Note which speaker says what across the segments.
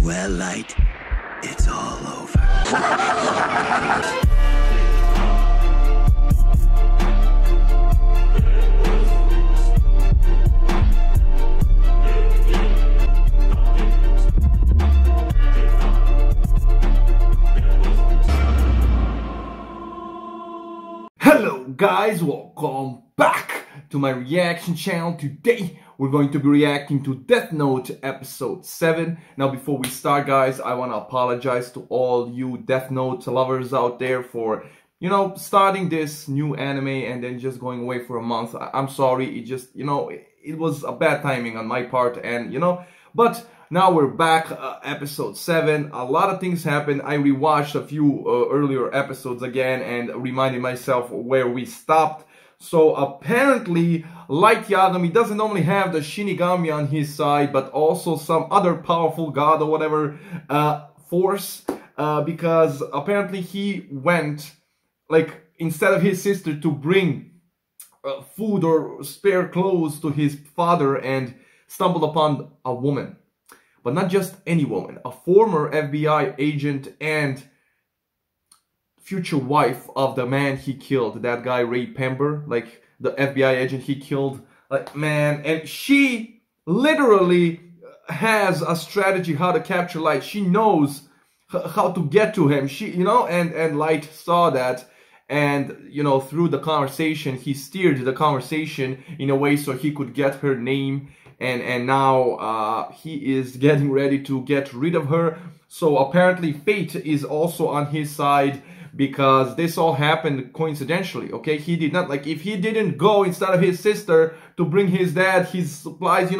Speaker 1: Well, Light, it's all over.
Speaker 2: Hello guys, welcome back to my reaction channel. Today we're going to be reacting to Death Note episode 7. Now before we start guys, I want to apologize to all you Death Note lovers out there for, starting this new anime and then just going away for a month. I'm sorry, it just, it was a bad timing on my part and, but now we're back, episode 7. A lot of things happened. I rewatched a few earlier episodes again and reminded myself where we stopped. So apparently, Light Yagami doesn't normally have the Shinigami on his side, but also some other powerful god or whatever force, because apparently he went, instead of his sister to bring food or spare clothes to his father, and stumbled upon a woman. But not just any woman, a former FBI agent and future wife of the man he killed, that guy Ray Pember, the FBI agent he killed, and she literally has a strategy how to capture Light. She knows how to get to him. And Light saw that, and through the conversation, he steered the conversation in a way so he could get her name. And now he is getting ready to get rid of her. So apparently Fate is also on his side, because this all happened coincidentally, okay? He did not, if he didn't go instead of his sister to bring his dad his supplies,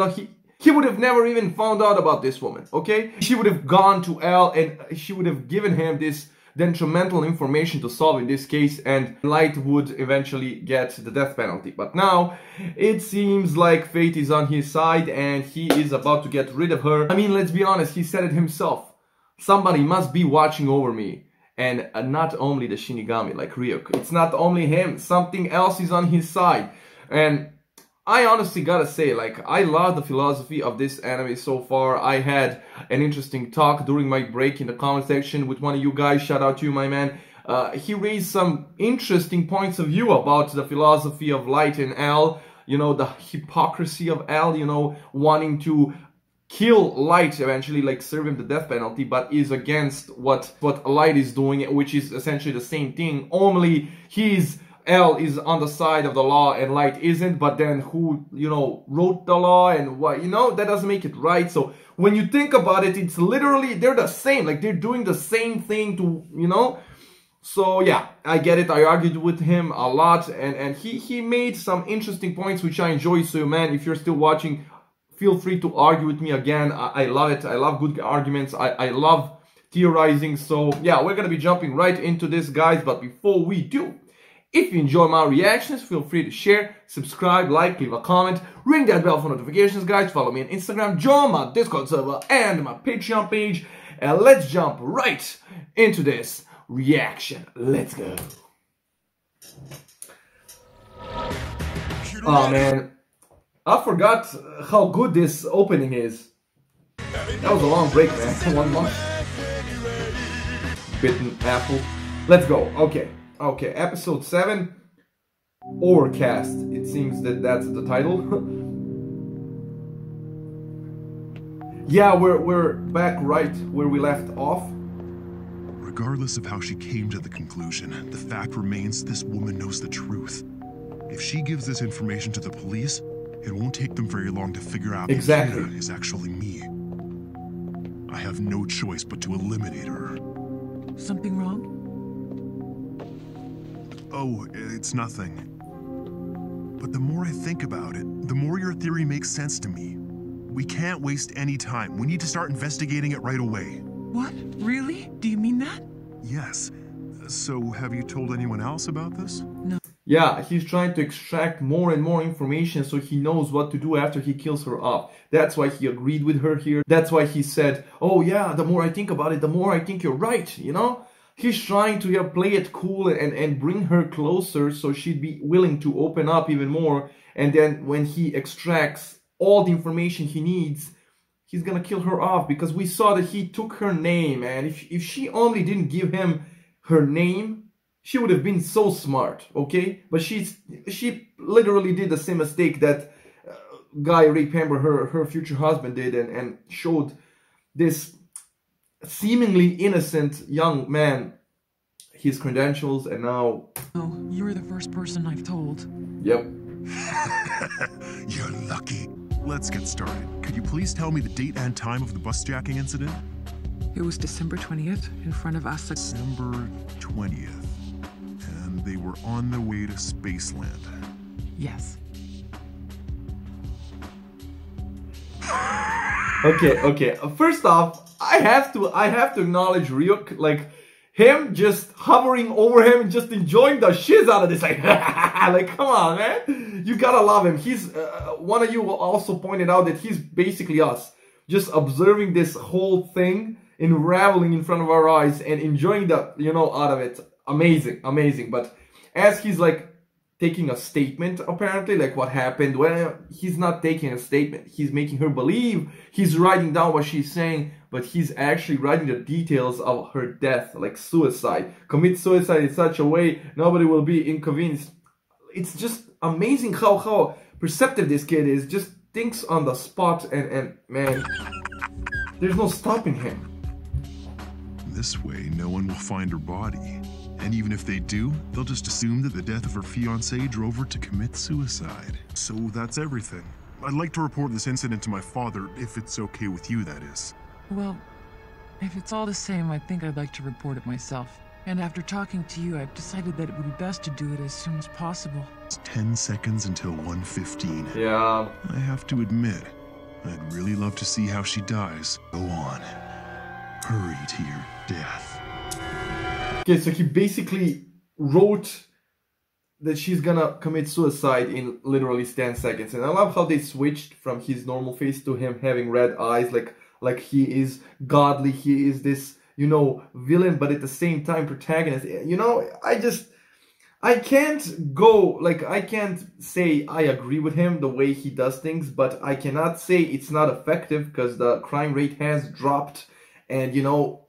Speaker 2: he would have never even found out about this woman, okay? She would have gone to L and she would have given him this detrimental information to solve in this case, and Light would eventually get the death penalty. But now it seems like Fate is on his side and he is about to get rid of her. I mean, let's be honest, he said it himself. Somebody must be watching over me, and not only the Shinigami like Ryuk. It's not only him, something else is on his side. And I honestly gotta say, I love the philosophy of this anime so far. I had an interesting talk during my break in the comment section with one of you guys. Shout out to you, my man. He raised some interesting points of view about the philosophy of Light and L. The hypocrisy of L, wanting to kill Light eventually, serve him the death penalty, but is against what Light is doing, which is essentially the same thing. Only L is on the side of the law and Light isn't, but then who, wrote the law and what, that doesn't make it right. So when you think about it, it's literally, they're the same, they're doing the same thing to, So yeah, I get it. I argued with him a lot, and he made some interesting points, which I enjoy. So man, if you're still watching, feel free to argue with me again. I love it. I love good arguments. I love theorizing. So yeah, we're gonna be jumping right into this, guys. But before we do, if you enjoy my reactions, feel free to share, subscribe, leave a comment, ring that bell for notifications, guys. Follow me on Instagram, join my Discord server, and my Patreon page. And let's jump right into this reaction. Let's go. Oh man, I forgot how good this opening is. That was a long break, man. 1 month. Bitten apple. Let's go. Okay, episode 7, Overcast. It seems that's the title. Yeah, we're back right where we left off.
Speaker 3: Regardless of how she came to the conclusion, the fact remains this woman knows the truth. If she gives this information to the police, it won't take them very long to figure out that Kira is actually me. I have no choice but to eliminate her.
Speaker 4: Something wrong?
Speaker 3: Oh, it's nothing. But the more I think about it, the more your theory makes sense to me. We can't waste any time. We need to start investigating it right away.
Speaker 4: What? Really? Do you mean that?
Speaker 3: Yes. So, have you told anyone else about this?
Speaker 4: No.
Speaker 2: Yeah, he's trying to extract more and more information so he knows what to do after he kills her off. That's why he agreed with her here. That's why he said, oh yeah, the more I think about it, the more I think you're right, He's trying to play it cool and bring her closer so she'd be willing to open up even more. And then when he extracts all the information he needs, he's gonna kill her off, because we saw that he took her name, and if she only didn't give him her name, she would have been so smart, okay? But she literally did the same mistake that guy Rick Pember, her future husband, did, and showed this seemingly innocent young man his credentials, and now...
Speaker 4: Oh, you were the first person I've told.
Speaker 2: Yep.
Speaker 3: You're lucky. Let's get started. Could you please tell me the date and time of the bus jacking incident?
Speaker 4: It was December 20th in front of us.
Speaker 3: December 20th. And they were on their way to Spaceland.
Speaker 4: Yes.
Speaker 2: Okay. First off, I have to acknowledge Ryuk, like him just hovering over him and just enjoying the shiz out of this, like, like, come on, man, you gotta love him. He's one of you also pointed out that he's basically us, just observing this whole thing unraveling in front of our eyes and enjoying the, you know, out of it. Amazing. But as he's like taking a statement, apparently, like what happened, well, he's not taking a statement. He's making her believe. He's writing down what she's saying, but he's actually writing the details of her death, like suicide. Commit suicide in such a way nobody will be inconvenienced. It's just amazing how perceptive this kid is. Just thinks on the spot, and man, there's no stopping him.
Speaker 3: This way, no one will find her body. And even if they do, they'll just assume that the death of her fiancé drove her to commit suicide. So that's everything. I'd like to report this incident to my father, if it's okay with you, that is.
Speaker 4: Well, if it's all the same, I think I'd like to report it myself. And after talking to you, I've decided that it would be best to do it as soon as possible.
Speaker 3: It's 10 seconds until 1:15.
Speaker 2: Yeah.
Speaker 3: I have to admit, I'd really love to see how she dies. Go on. Hurry to your death.
Speaker 2: Okay, so he basically wrote that she's gonna commit suicide in literally 10 seconds. And I love how they switched from his normal face to him having red eyes, like he is godly, he is this, you know, villain, but at the same time protagonist. You know, I can't go, like, I can't say I agree with him the way he does things, but I cannot say it's not effective, because the crime rate has dropped, and, you know,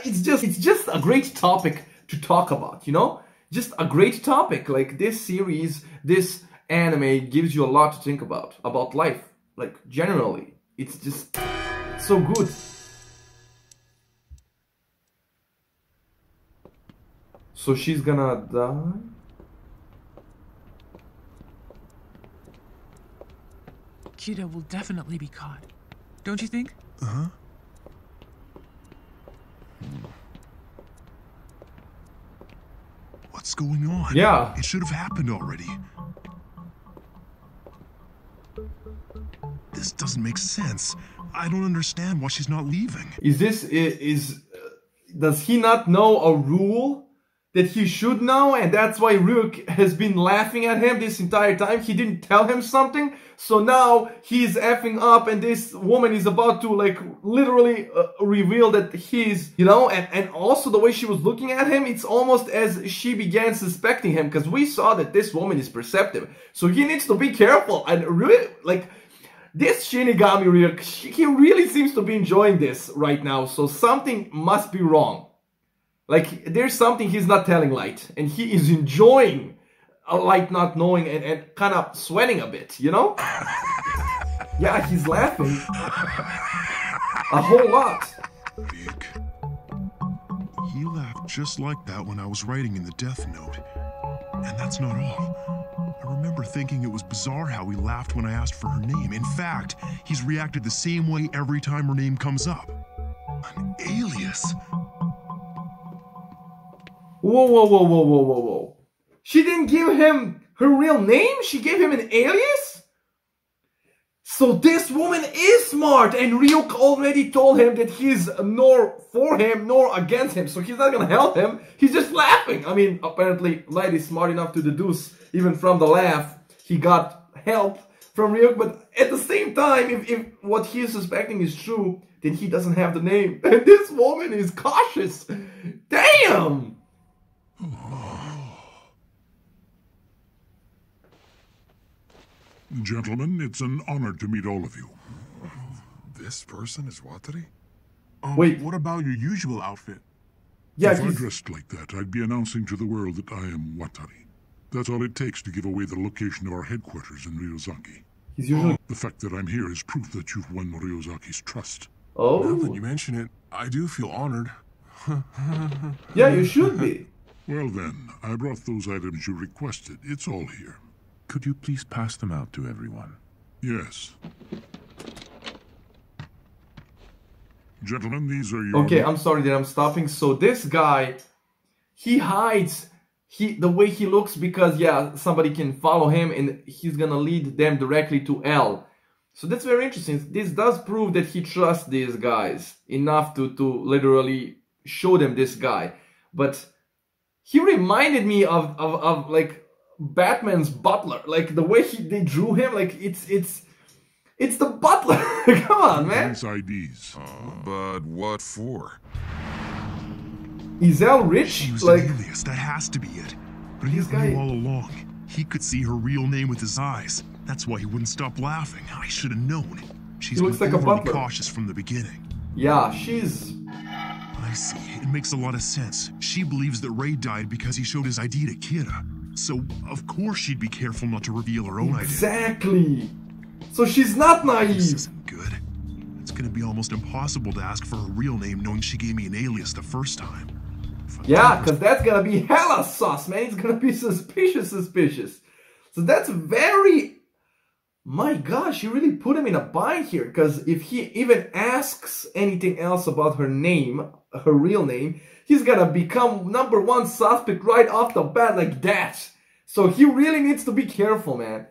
Speaker 2: it's just a great topic to talk about, you know? Just a great topic. Like, this series, this anime gives you a lot to think about life. Like, generally. It's just so good. So she's gonna die?
Speaker 4: Kida will definitely be caught. Don't you think?
Speaker 3: Uh-huh. What's going on?
Speaker 2: Yeah.
Speaker 3: It should have happened already. This doesn't make sense. I don't understand why she's not leaving.
Speaker 2: Does he not know a rule that he should know, and that's why Ryuk has been laughing at him this entire time? He didn't tell him something, so now he's effing up, and this woman is about to, like, literally reveal that he's, you know, and also the way she was looking at him, it's almost as she began suspecting him, because we saw that this woman is perceptive, so he needs to be careful. And really, like, this Shinigami Ryuk, he really seems to be enjoying this right now, so something must be wrong. Like, there's something he's not telling Light, and he is enjoying Light not knowing and kind of sweating a bit, you know? Yeah, he's laughing. A whole lot.
Speaker 3: Rick. He laughed just like that when I was writing in the death note. And that's not all. I remember thinking it was bizarre how he laughed when I asked for her name. In fact, he's reacted the same way every time her name comes up. An alias.
Speaker 2: Whoa. She didn't give him her real name? She gave him an alias? So this woman is smart, and Ryuk already told him that he's nor for him nor against him, so he's not gonna help him. He's just laughing. I mean, apparently Light is smart enough to deduce, even from the laugh, he got help from Ryuk, but at the same time, if what he is suspecting is true, then he doesn't have the name. And this woman is cautious. Damn!
Speaker 5: Gentlemen, it's an honor to meet all of you.
Speaker 3: This person is Watari?
Speaker 2: Wait.
Speaker 3: What about your usual outfit?
Speaker 2: Yeah,
Speaker 3: if I
Speaker 2: he's,
Speaker 3: dressed like that, I'd be announcing to the world that I am Watari. That's all it takes to give away the location of our headquarters in Ryozaki.
Speaker 2: he's usually...
Speaker 3: The fact that I'm here is proof that you've won Ryozaki's trust.
Speaker 2: Oh.
Speaker 5: Now that you mention it, I do feel honored.
Speaker 2: Yeah, you should be.
Speaker 3: Well then, I brought those items you requested. It's all here.
Speaker 5: Could you please pass them out to everyone?
Speaker 3: Yes. Gentlemen, these are your...
Speaker 2: Okay, I'm sorry that I'm stopping. So this guy, he hides the way he looks because, yeah, somebody can follow him and he's gonna lead them directly to L. So that's very interesting. This does prove that he trusts these guys enough to literally show them this guy. But he reminded me of like Batman's butler. Like the way they drew him, like it's the butler. Come on, man.
Speaker 3: These IDs.
Speaker 5: But what for?
Speaker 2: Is L rich?
Speaker 3: She was
Speaker 2: Like,
Speaker 3: an alias. That has to be it. But he
Speaker 2: This guy-
Speaker 3: knew all along. He could see her real name with his eyes. That's why he wouldn't stop laughing. I should have known. She's
Speaker 2: He looks
Speaker 3: been
Speaker 2: like a
Speaker 3: overly
Speaker 2: butler.
Speaker 3: cautious from the beginning.
Speaker 2: yeah, she's...
Speaker 3: I see. It makes a lot of sense. She believes that Ray died because he showed his ID to Kira. So, of course she'd be careful not to reveal her own identity.
Speaker 2: Exactly. So she's not
Speaker 3: This
Speaker 2: naive.
Speaker 3: isn't good. It's gonna be almost impossible to ask for her real name knowing she gave me an alias the first time. If I
Speaker 2: Yeah,
Speaker 3: ever-
Speaker 2: because that's gonna be hella sus, man. It's gonna be suspicious. So that's very... My gosh, you really put him in a bind here. Because if he even asks anything else about her name, her real name, he's gonna become #1 suspect right off the bat like that. So he really needs to be careful, man.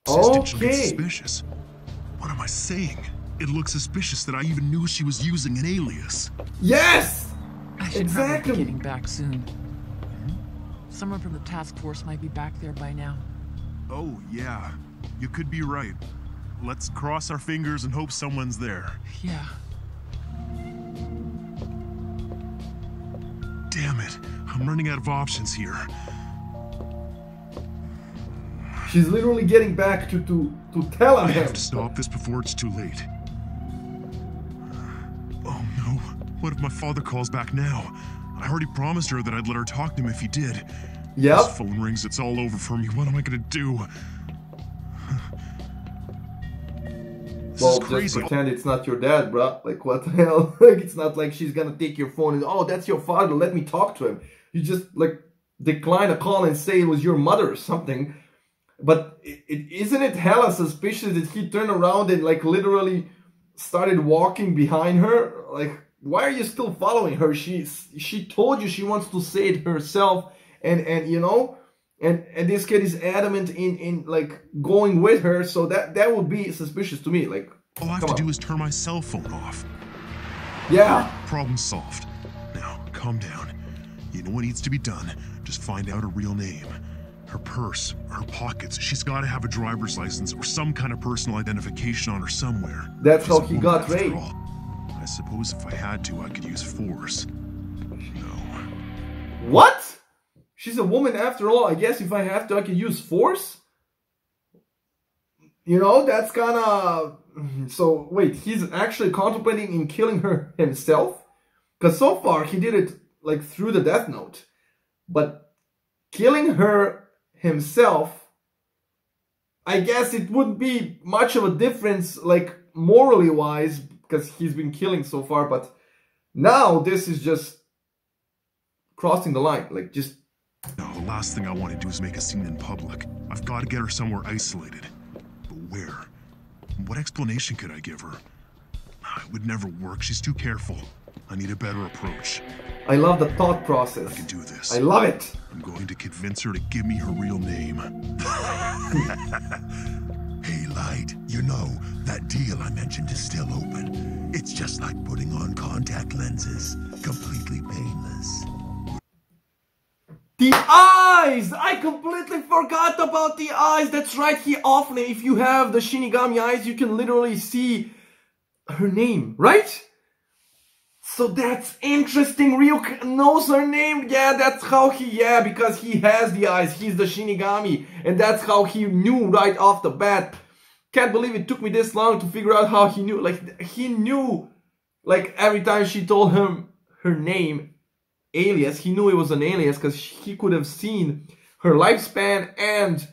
Speaker 3: Insisted she'll get
Speaker 2: Okay.
Speaker 3: suspicious. What am I saying? It looks suspicious that I even knew she was using an alias.
Speaker 2: Yes!
Speaker 4: I should
Speaker 2: Exactly.
Speaker 4: probably be getting back soon. Someone from the task force might be back there by now.
Speaker 3: Oh, yeah. You could be right. Let's cross our fingers and hope someone's there.
Speaker 4: Yeah.
Speaker 3: Damn it. I'm running out of options here.
Speaker 2: She's literally getting back to tell
Speaker 3: I
Speaker 2: him.
Speaker 3: have to stop this before it's too late. Oh no. What if my father calls back now? I already promised her that I'd let her talk to him if he did. His
Speaker 2: Yep.
Speaker 3: phone rings, it's all over for me. What am I gonna do? This
Speaker 2: Well,
Speaker 3: is
Speaker 2: just
Speaker 3: crazy.
Speaker 2: pretend it's not your dad, bruh. Like, what the hell? Like, it's not like she's gonna take your phone and, oh, that's your father, let me talk to him. You just, like, decline a call and say it was your mother or something. But isn't it hella suspicious that he turned around and, like, literally started walking behind her? Like, why are you still following her? She told you she wants to say it herself, and you know, and this kid is adamant in like going with her, so that would be suspicious to me. Like,
Speaker 3: All I have
Speaker 2: come
Speaker 3: to
Speaker 2: on.
Speaker 3: do is turn my cell phone off.
Speaker 2: Yeah,
Speaker 3: Problem solved. Now, calm down. You know what needs to be done. Just find out her real name. Her purse, her pockets. She's got to have a driver's license or some kind of personal identification on her somewhere.
Speaker 2: That's
Speaker 3: She's
Speaker 2: how
Speaker 3: a
Speaker 2: he
Speaker 3: woman
Speaker 2: got
Speaker 3: after
Speaker 2: Ray.
Speaker 3: all. I suppose if I had to, I could use force. No.
Speaker 2: what? She's a woman after all. I guess if I have to, I can use force. You know, that's kind of... So, wait, he's actually contemplating in killing her himself? Because so far, he did it, like, through the Death Note. But killing her himself, I guess it wouldn't be much of a difference, like, morally-wise, because he's been killing so far. But now, this is just crossing the line. Like, just...
Speaker 3: No, the last thing I want to do is make a scene in public. I've got to get her somewhere isolated. But where? What explanation could I give her? It would never work. She's too careful. I need a better approach.
Speaker 2: I love the thought process.
Speaker 3: I can do this.
Speaker 2: I love it.
Speaker 3: I'm going to convince her to give me her real name.
Speaker 1: Hey, Light, you know, that deal I mentioned is still open. It's just like putting on contact lenses. Completely painless.
Speaker 2: The eyes! I completely forgot about the eyes. That's right. He often, if you have the Shinigami eyes, you can literally see her name, right? So that's interesting. Ryuk knows her name. Yeah, that's how yeah, because he has the eyes. He's the Shinigami. And that's how he knew right off the bat. Can't believe it took me this long to figure out how he knew. Like, he knew, like, every time she told him her name, alias, he knew it was an alias because he could have seen her lifespan and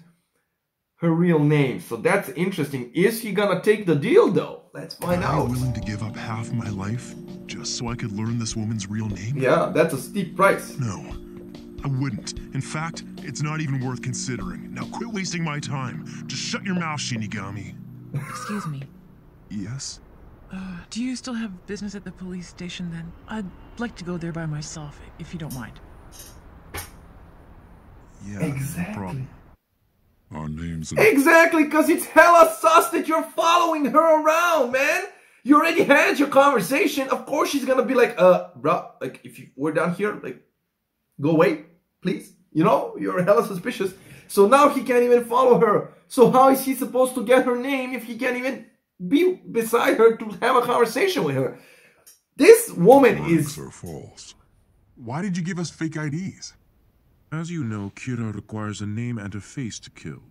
Speaker 2: her real name. So that's interesting. Is he gonna take the deal, though? Let's find out.
Speaker 3: Am I willing to give up half my life just so I could learn this woman's real name?
Speaker 2: Yeah, that's a steep price.
Speaker 3: No, I wouldn't. In fact, it's not even worth considering. Now quit wasting my time. Just shut your mouth, Shinigami.
Speaker 4: Excuse me.
Speaker 3: Yes?
Speaker 4: Do you still have business at the police station then? I'd like to go there by myself, if you don't mind.
Speaker 3: Yeah,
Speaker 2: Exactly.
Speaker 3: no problem.
Speaker 5: Our names and
Speaker 2: Exactly, because it's hella sus that you're following her around, man. You already had your conversation. Of course she's gonna be like, bro, like, if we're down here, like, go away, please. You know, you're hella suspicious. So now he can't even follow her. So how is he supposed to get her name if he can't even be beside her to have a conversation with her? This woman is...
Speaker 5: are false. Why did you give us fake IDs? As you know, Kira requires a name and a face to kill.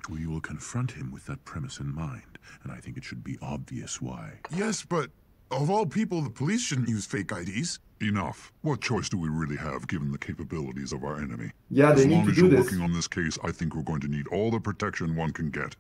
Speaker 5: We will confront him with that premise in mind, and I think it should be obvious why.
Speaker 6: Yes, but of all people, the police shouldn't use fake IDs.
Speaker 5: Enough. What choice do we really have given the capabilities of our enemy?
Speaker 2: Yeah, they
Speaker 5: As
Speaker 2: need
Speaker 5: long
Speaker 2: to
Speaker 5: as
Speaker 2: do
Speaker 5: you're
Speaker 2: this.
Speaker 5: working on this case, I think we're going to need all the protection one can get.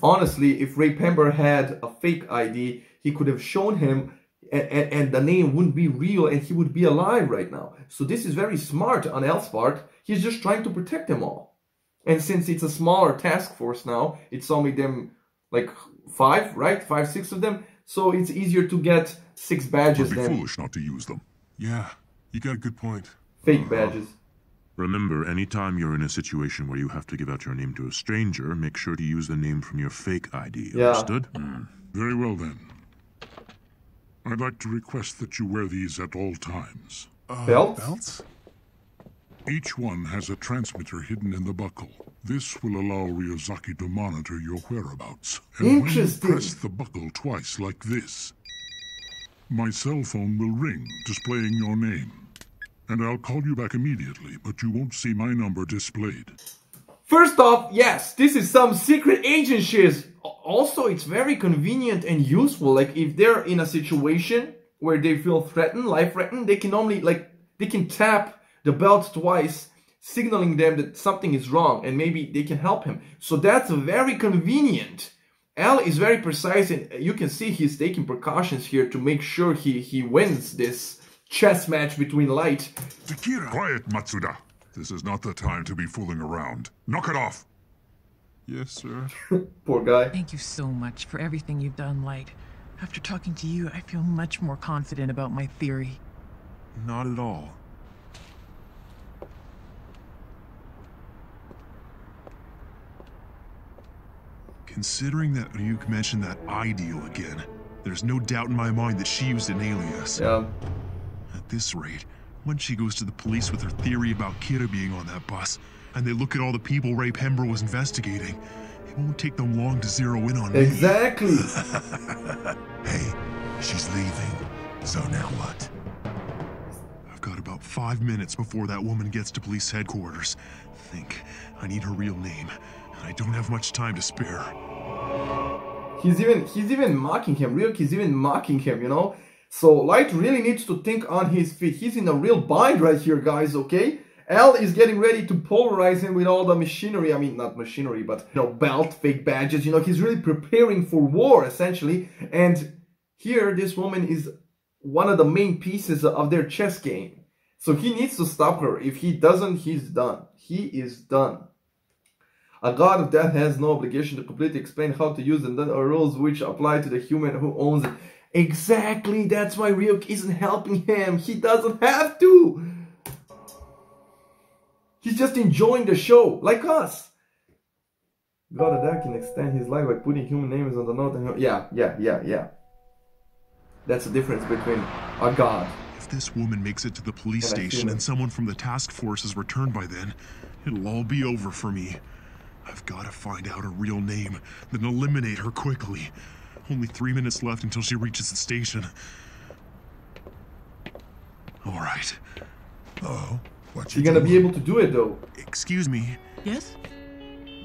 Speaker 2: Honestly, if Ray Pember had a fake ID, he could have shown him, and the name wouldn't be real, and he would be alive right now. So this is very smart on El's part. He's just trying to protect them all. And since it's a smaller task force now, it's only them, like, 5, right? 5, 6 of them. So it's easier to get 6 badges
Speaker 5: It'd be
Speaker 2: than
Speaker 5: foolish not to use them.
Speaker 6: Yeah, you got a good point.
Speaker 2: fake badges.
Speaker 5: Remember, anytime you're in a situation where you have to give out your name to a stranger, make sure to use the name from your fake ID.
Speaker 2: Yeah.
Speaker 5: Understood?
Speaker 7: Very well then. I'd like to request that you wear these at all times.
Speaker 2: Belts?
Speaker 6: Belts?
Speaker 7: Each one has a transmitter hidden in the buckle. This will allow Ryozaki to monitor your whereabouts. And
Speaker 2: Interesting.
Speaker 7: when you press the buckle twice like this, my cell phone will ring, displaying your name. And I'll call you back immediately, but you won't see my number displayed.
Speaker 2: First off, yes, this is some secret agent shit. Also, it's very convenient and useful. Like, if they're in a situation where they feel threatened, life threatened, they can only, like, they can tap the belt twice, signaling them that something is wrong, and maybe they can help him. So that's very convenient. Al is very precise, and you can see he's taking precautions here to make sure he wins this chess match between Light.
Speaker 6: Akira!
Speaker 5: Quiet, Matsuda. This is not the time to be fooling around. Knock it off!
Speaker 6: Yes, sir.
Speaker 2: Poor guy.
Speaker 4: Thank you so much for everything you've done, Light. After talking to you, I feel much more confident about my theory.
Speaker 5: Not at all.
Speaker 3: Considering that Ryuk mentioned that ideal again, there's no doubt in my mind that she used an alias.
Speaker 2: Yeah.
Speaker 3: At this rate, when she goes to the police with her theory about Kira being on that bus, and they look at all the people Ray Pember was investigating, it won't take them long to zero in on me.
Speaker 2: Exactly.
Speaker 1: Hey, she's leaving. So now what?
Speaker 3: I've got about 5 minutes before that woman gets to police headquarters. I need her real name, and I don't have much time to spare.
Speaker 2: He's even mocking him. Ryuk is even mocking him, you know? So Light really needs to think on his feet. He's in a real bind right here, guys, okay? L is getting ready to polarize him with all the machinery. I mean, not machinery, but, you know, belt, fake badges. You know, he's really preparing for war, essentially. And here, this woman is one of the main pieces of their chess game. So he needs to stop her. If he doesn't, he's done. He is done. A god of death has no obligation to completely explain how to use them. There are rules which apply to the human who owns it. Exactly, that's why Ryuk isn't helping him. He doesn't have to. He's just enjoying the show, like us. God of death can extend his life by putting human names on the note. And yeah. That's the difference between a god.
Speaker 3: If this woman makes it to the police
Speaker 2: And a
Speaker 3: station
Speaker 2: human.
Speaker 3: and someone from the task force has returned by then, it'll all be over for me. I've got to find out her real name, then eliminate her quickly. Only 3 minutes left until she reaches the station. All right.
Speaker 1: Oh, what
Speaker 2: You're gonna be able to do it though.
Speaker 3: Excuse me.
Speaker 4: Yes?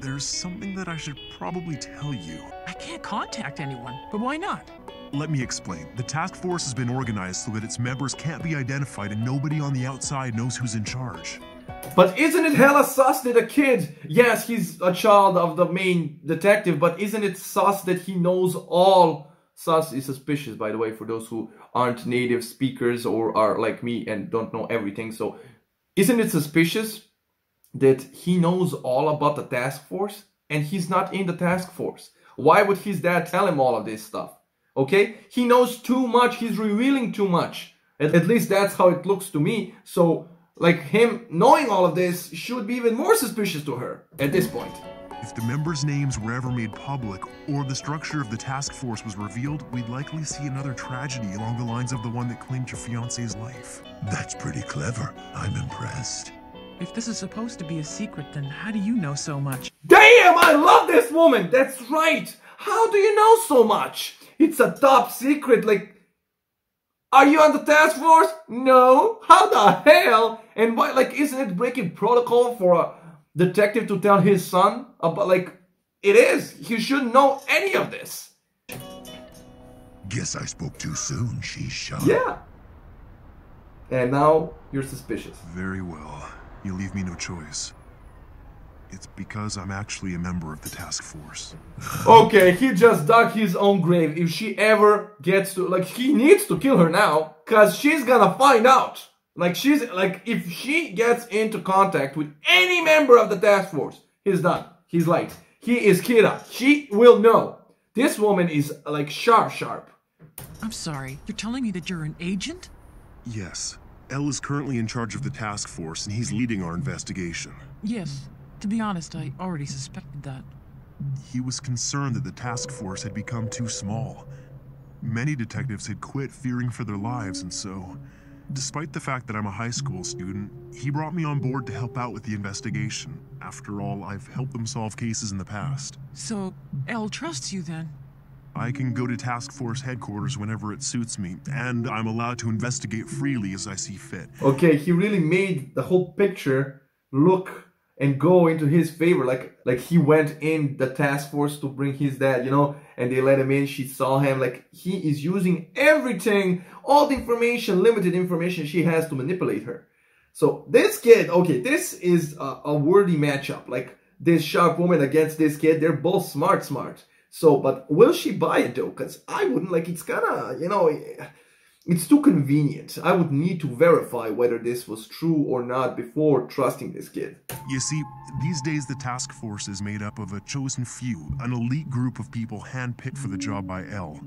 Speaker 3: there's something that I should probably tell you.
Speaker 4: I can't contact anyone, but why not?
Speaker 3: Let me explain. The task force has been organized so that its members can't be identified and nobody on the outside knows who's in charge.
Speaker 2: But isn't it hella sus that a kid, yes, he's a child of the main detective, but isn't it sus that he knows all? Sus is suspicious, by the way, for those who aren't native speakers or are like me and don't know everything. So isn't it suspicious that he knows all about the task force and he's not in the task force? Why would his dad tell him all of this stuff? Okay, he knows too much, he's revealing too much. At least that's how it looks to me. So, like, him knowing all of this should be even more suspicious to her at this point.
Speaker 3: If the members' names were ever made public, or the structure of the task force was revealed, we'd likely see another tragedy along the lines of the one that claimed your fiancé's life.
Speaker 1: That's pretty clever. I'm impressed.
Speaker 4: If this is supposed to be a secret, then how do you know so much?
Speaker 2: Damn, I love this woman! That's right! How do you know so much? It's a top secret, like... Are you on the task force? No. How the hell? And why, like, isn't it breaking protocol for a detective to tell his son about, like, it is. He shouldn't know any of this.
Speaker 1: Guess I spoke too soon. She's shot.
Speaker 2: Yeah. And now you're suspicious.
Speaker 3: Very well. You leave me no choice. It's because I'm actually a member of the task force.
Speaker 2: Okay, he just dug his own grave. If she ever gets to, like, he needs to kill her now, cause she's gonna find out. Like, she's, like, if she gets into contact with any member of the task force, he's done. He's like, he is Kira. She will know. This woman is, like, sharp.
Speaker 4: I'm sorry, you're telling me that you're an agent?
Speaker 3: Yes. El is currently in charge of the task force, and he's leading our investigation.
Speaker 4: Yes. To be honest, I already suspected that.
Speaker 3: He was concerned that the task force had become too small. Many detectives had quit fearing for their lives, and so, despite the fact that I'm a high school student, he brought me on board to help out with the investigation. After all, I've helped them solve cases in the past.
Speaker 4: So, El trusts you then?
Speaker 3: I can go to task force headquarters whenever it suits me, and I'm allowed to investigate freely as I see fit.
Speaker 2: Okay, he really made the whole picture look and go into his favor, like he went in the task force to bring his dad, you know, and they let him in, she saw him, like, he is using everything, all the information, limited information she has to manipulate her. So this kid, okay, this is a worthy matchup, like, this sharp woman against this kid, they're both smart. So, but will she buy it though? Because I wouldn't, like, it's kinda, you know, it's too convenient. I would need to verify whether this was true or not before trusting this kid.
Speaker 3: You see, these days the task force is made up of a chosen few, an elite group of people handpicked for the job by El.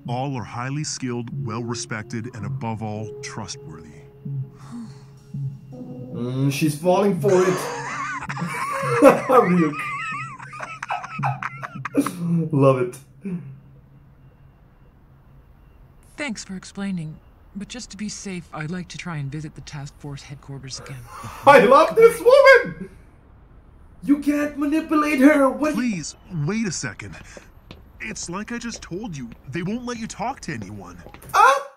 Speaker 3: All are highly skilled, well-respected, and above all, trustworthy.
Speaker 2: She's falling for it. Ryuk. Love it.
Speaker 4: Thanks for explaining, but just to be safe, I'd like to try and visit the task force headquarters again.
Speaker 2: I love this woman! You can't manipulate her! What?
Speaker 3: Please, wait a second. It's like I just told you, they won't let you talk to anyone.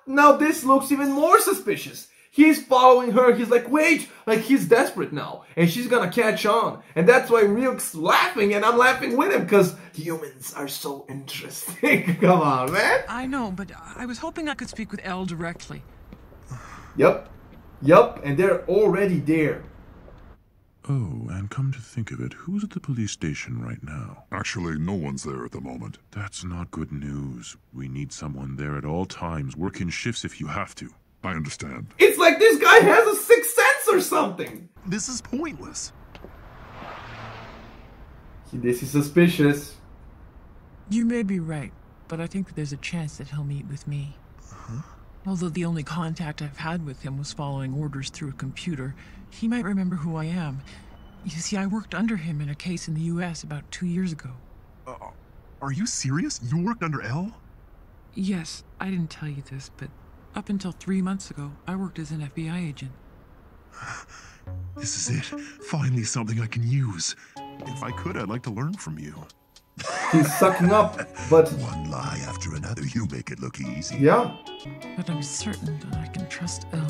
Speaker 2: Now this looks even more suspicious. He's following her, he's like, wait! Like, he's desperate now, and she's gonna catch on. And that's why Ryuk's laughing, and I'm laughing with him, because humans are so interesting. Come on, man!
Speaker 4: I know, but I was hoping I could speak with El directly.
Speaker 2: Yep, and they're already there.
Speaker 5: Oh, and come to think of it, who's at the police station right now?
Speaker 7: Actually, no one's there at the moment.
Speaker 5: That's not good news. We need someone there at all times. Work in shifts if you have to.
Speaker 7: I understand.
Speaker 2: It's like this guy has a sixth sense or something!
Speaker 3: This is pointless.
Speaker 2: This is suspicious.
Speaker 4: You may be right, but I think that there's a chance that he'll meet with me. Although the only contact I've had with him was following orders through a computer, he might remember who I am. You see, I worked under him in a case in the US about 2 years ago.
Speaker 3: Are you serious? You worked under El?
Speaker 4: Yes, I didn't tell you this, but up until 3 months ago, I worked as an FBI agent.
Speaker 3: This is it. Finally something I can use. If I could, I'd like to learn from you.
Speaker 2: He's sucking up, but...
Speaker 1: One lie after another, you make it look easy.
Speaker 2: Yeah.
Speaker 4: But I'm certain that I can trust El.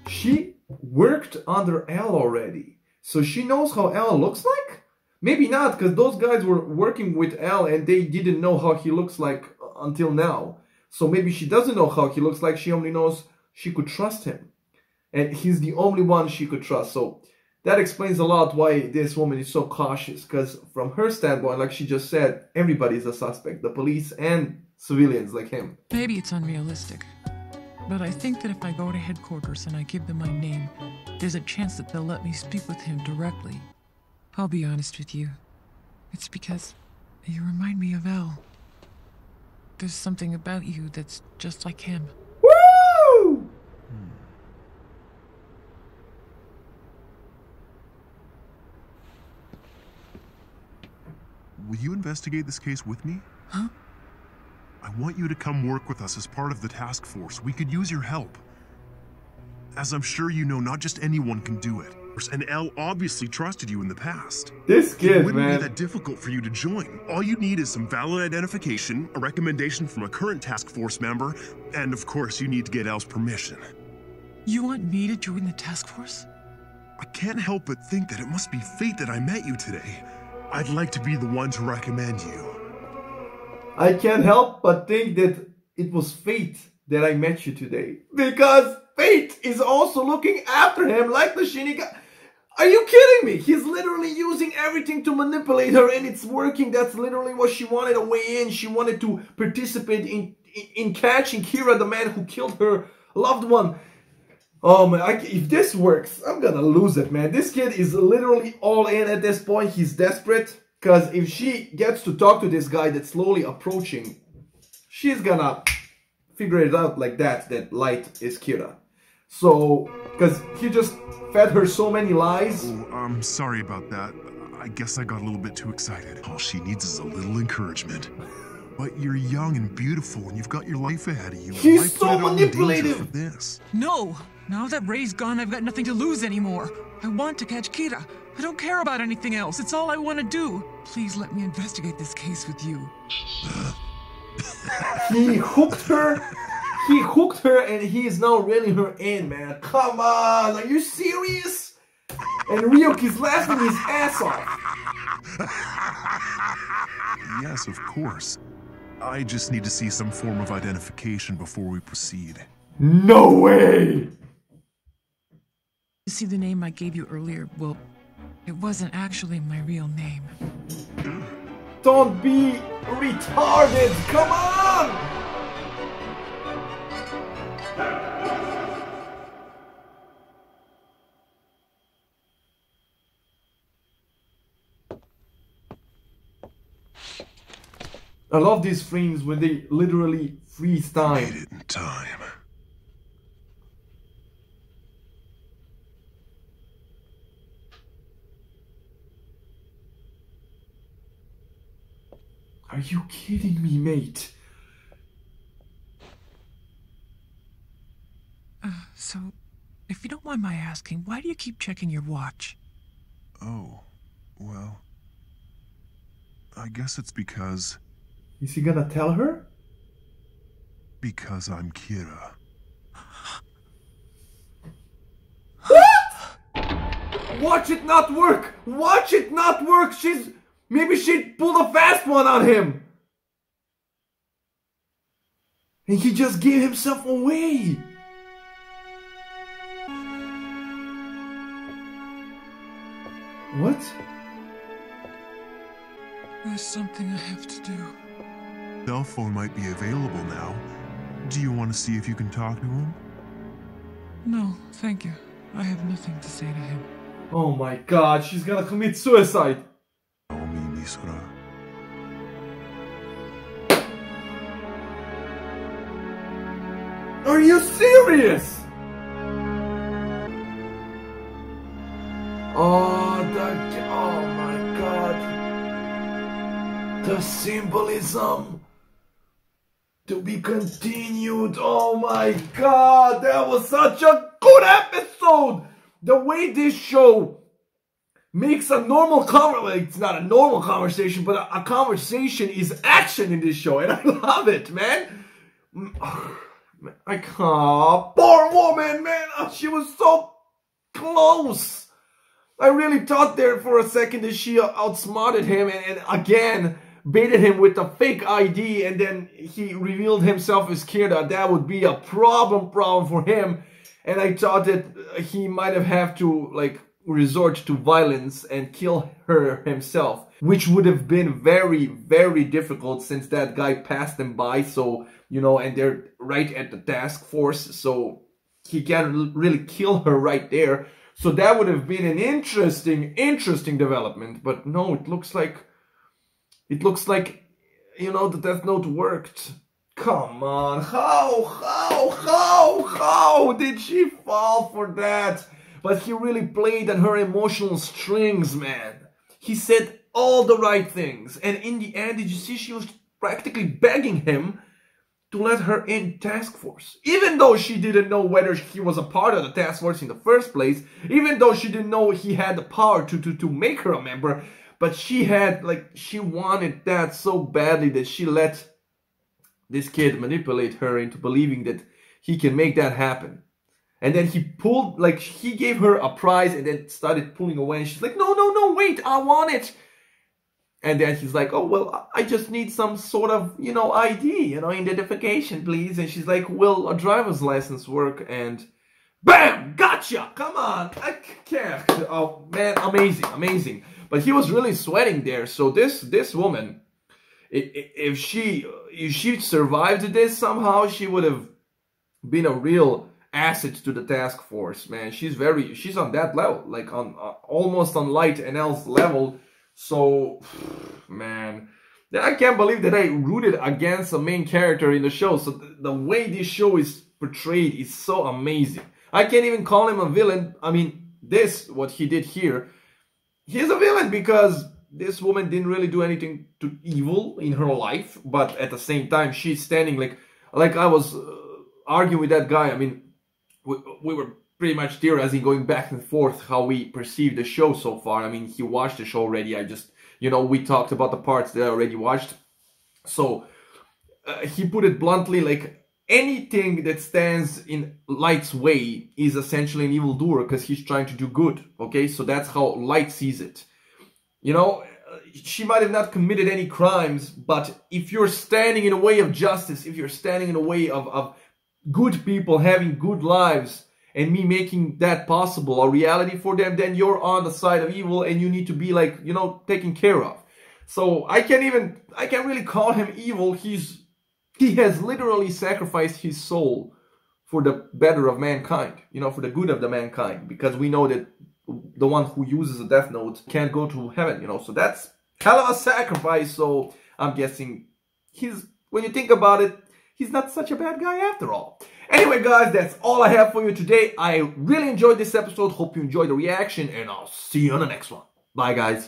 Speaker 2: She worked under El already, so she knows how El looks like? Maybe not, because those guys were working with L and they didn't know how he looks like until now. So maybe she doesn't know how he looks like. She only knows she could trust him. And he's the only one she could trust. So that explains a lot why this woman is so cautious. Because from her standpoint, like she just said, everybody's a suspect. The police and civilians like him.
Speaker 4: Maybe it's unrealistic. But I think that if I go to headquarters and I give them my name, there's a chance that they'll let me speak with him directly. I'll be honest with you. It's because you remind me of Elle. There's something about you that's just like him.
Speaker 2: Woo!
Speaker 3: Will you investigate this case with me?
Speaker 4: Huh?
Speaker 3: I want you to come work with us as part of the task force. We could use your help. As I'm sure you know, not just anyone can do it. And Elle obviously trusted you in the past.
Speaker 2: This kid,
Speaker 3: it wouldn't
Speaker 2: man.
Speaker 3: be that difficult for you to join. All you need is some valid identification, a recommendation from a current task force member, and of course you need to get Elle's permission.
Speaker 4: You want me to join the task force?
Speaker 3: I can't help but think that it must be fate that I met you today. I'd like to be the one to recommend you.
Speaker 2: I can't help but think that it was fate that I met you today. Because fate is also looking after him like the Shinigami. Are you kidding me? He's literally using everything to manipulate her and it's working. That's literally what she wanted, a way in. She wanted to participate in catching Kira, the man who killed her loved one. Oh man, if this works, I'm gonna lose it, man. This kid is literally all in at this point. He's desperate. Because if she gets to talk to this guy that's slowly approaching, she's gonna figure it out like that Light is Kira. So, because he just fed her so many lies.
Speaker 3: Oh, I'm sorry about that. I guess I got a little bit too excited. All she needs is a little encouragement. But you're young and beautiful and you've got your life ahead of you.
Speaker 2: He's so manipulative.
Speaker 3: For this?
Speaker 4: No! Now that Ray's gone, I've got nothing to lose anymore. I want to catch Kira. I don't care about anything else. It's all I want to do. Please let me investigate this case with you.
Speaker 2: He hooked her. He hooked her and he is now reeling her in, man. Come on, are you serious? And Ryuki's laughing his ass off.
Speaker 3: Yes, of course. I just need to see some form of identification before we proceed.
Speaker 2: No way!
Speaker 4: You see, the name I gave you earlier, well, it wasn't actually my real name.
Speaker 2: Don't be retarded! Come on! I love these frames when they literally freeze time.
Speaker 3: Made it in time.
Speaker 2: Are you kidding me, mate?
Speaker 4: So, if you don't mind my asking, why do you keep checking your watch?
Speaker 3: Oh, well, I guess it's because...
Speaker 2: Is he gonna tell her?
Speaker 3: Because I'm Kira.
Speaker 2: What? Watch it not work! Watch it not work! Maybe she pulled a fast one on him! And he just gave himself away! What?
Speaker 4: There's something I have to do.
Speaker 3: Cell phone might be available now. Do you want to see if you can talk to him?
Speaker 4: No, thank you. I have nothing to say to him.
Speaker 2: Oh my god, she's gonna commit suicide!
Speaker 3: Naomi Misura.
Speaker 2: Are you serious? Oh my god. The symbolism to be continued. Oh my god, that was such a good episode. The way this show makes a normal conversation, it's not a normal conversation, but a conversation is action in this show, and I love it, man. I can't. Poor woman, man. She was so close. I really thought there for a second that she outsmarted him and again baited him with a fake ID, and then he revealed himself as Kira. That would be a problem for him. And I thought that he might have to like resort to violence and kill her himself, which would have been very, very difficult since that guy passed them by. So, you know, and they're right at the task force, so he can't really kill her right there. So that would have been an interesting development. But no, it looks like, you know, the Death Note worked. Come on, how did she fall for that? But he really played on her emotional strings, man. He said all the right things, and in the end, did you see she was practically begging him to let her in task force, even though she didn't know whether he was a part of the task force in the first place, even though she didn't know he had the power to make her a member. But she had, like, she wanted that so badly that she let this kid manipulate her into believing that he can make that happen. And then he pulled, like, he gave her a prize and then started pulling away. And she's like, no, wait, I want it. And then he's like, oh, well, I just need some sort of, you know, ID, you know, identification, please. And she's like, will a driver's license work? And bam, gotcha, come on. I can't. Oh, man, amazing. But he was really sweating there. So this woman, if she survived this somehow, she would have been a real asset to the task force, man. She's on that level, like on almost on Light NL's level. So, man, I can't believe that I rooted against a main character in the show. So the way this show is portrayed is so amazing. I can't even call him a villain. I mean, what he did here, he's a villain because this woman didn't really do anything to evil in her life, but at the same time, she's standing like I was arguing with that guy. I mean, we were pretty much theorizing, going back and forth how we perceive the show so far. I mean, he watched the show already. I just, you know, we talked about the parts that I already watched. So he put it bluntly, like, anything that stands in Light's way is essentially an evildoer because he's trying to do good, okay? So that's how Light sees it. You know, she might have not committed any crimes, but if you're standing in the way of justice, if you're standing in the way of good people having good lives, and me making that possible, a reality for them, then you're on the side of evil and you need to be, like, you know, taken care of. So I can't really call him evil. He has literally sacrificed his soul for the better of mankind, you know, for the good of the mankind, because we know that the one who uses a Death Note can't go to heaven, you know, so that's hell of a sacrifice. So I'm guessing when you think about it, he's not such a bad guy after all. Anyway, guys, that's all I have for you today. I really enjoyed this episode. Hope you enjoyed the reaction, and I'll see you on the next one. Bye, guys.